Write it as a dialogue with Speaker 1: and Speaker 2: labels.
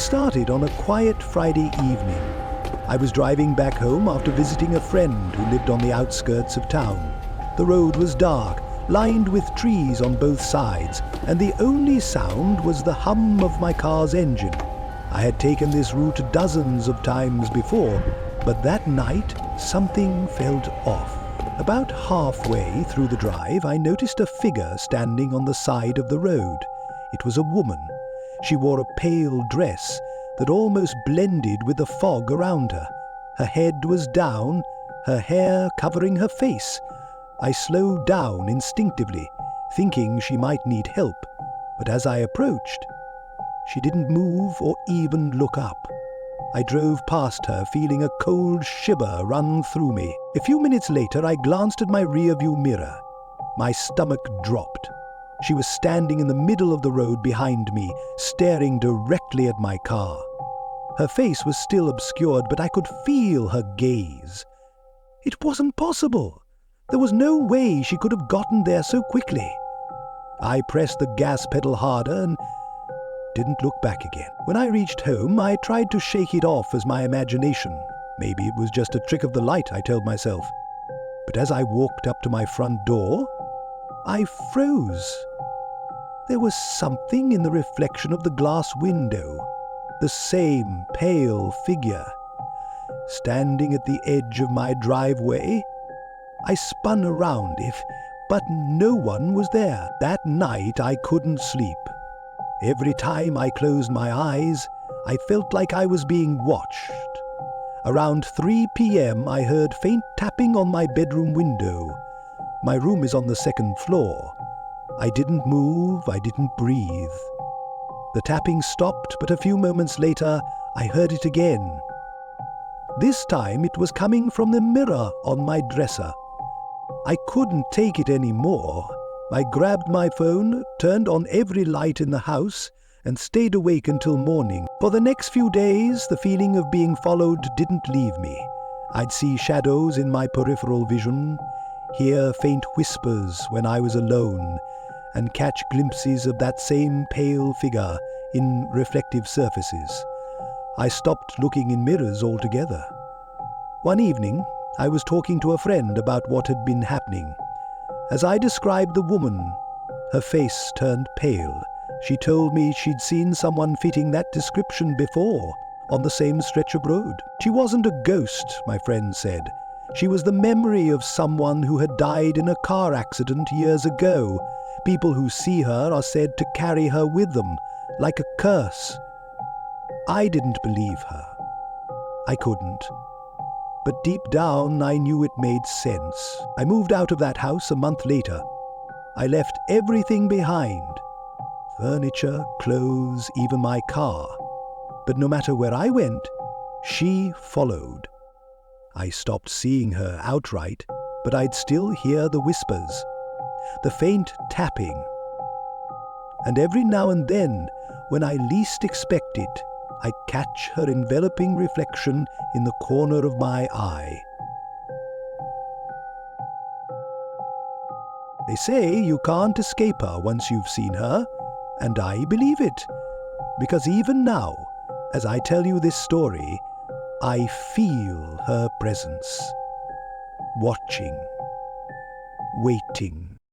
Speaker 1: started on a quiet Friday evening. I was driving back home after visiting a friend who lived on the outskirts of town. The road was dark, lined with trees on both sides, and the only sound was the hum of my car's engine. I had taken this route dozens of times before, but that night something felt off. About halfway through the drive, I noticed a figure standing on the side of the road. It was a woman. She wore a pale dress that almost blended with the fog around her. Her head was down, her hair covering her face. I slowed down instinctively, thinking she might need help, but as I approached, she didn't move or even look up. I drove past her, feeling a cold shiver run through me. A few minutes later, I glanced at my rearview mirror. My stomach dropped. She was standing in the middle of the road behind me, staring directly at my car. Her face was still obscured, but I could feel her gaze. It wasn't possible. There was no way she could have gotten there so quickly. I pressed the gas pedal harder and didn't look back again. When I reached home, I tried to shake it off as my imagination. Maybe it was just a trick of the light, I told myself. But as I walked up to my front door, I froze. There was something in the reflection of the glass window. The same pale figure. Standing at the edge of my driveway, I spun around, but no one was there. That night I couldn't sleep. Every time I closed my eyes, I felt like I was being watched. Around 3 p.m., I heard faint tapping on my bedroom window. My room is on the second floor. I didn't move, I didn't breathe. The tapping stopped, but a few moments later, I heard it again. This time it was coming from the mirror on my dresser. I couldn't take it anymore. I grabbed my phone, turned on every light in the house, and stayed awake until morning. For the next few days, the feeling of being followed didn't leave me. I'd see shadows in my peripheral vision, hear faint whispers when I was alone, and catch glimpses of that same pale figure in reflective surfaces. I stopped looking in mirrors altogether. One evening, I was talking to a friend about what had been happening. As I described the woman, her face turned pale. She told me she'd seen someone fitting that description before, on the same stretch of road. She wasn't a ghost, my friend said. She was the memory of someone who had died in a car accident years ago. People who see her are said to carry her with them, like a curse. I didn't believe her. I couldn't. But deep down, I knew it made sense. I moved out of that house a month later. I left everything behind. Furniture, clothes, even my car. But no matter where I went, she followed. I stopped seeing her outright, but I'd still hear the whispers, the faint tapping. And every now and then, when I least expect it, I'd catch her enveloping reflection in the corner of my eye. They say you can't escape her once you've seen her, and I believe it, because even now, as I tell you this story, I feel her presence, watching, waiting.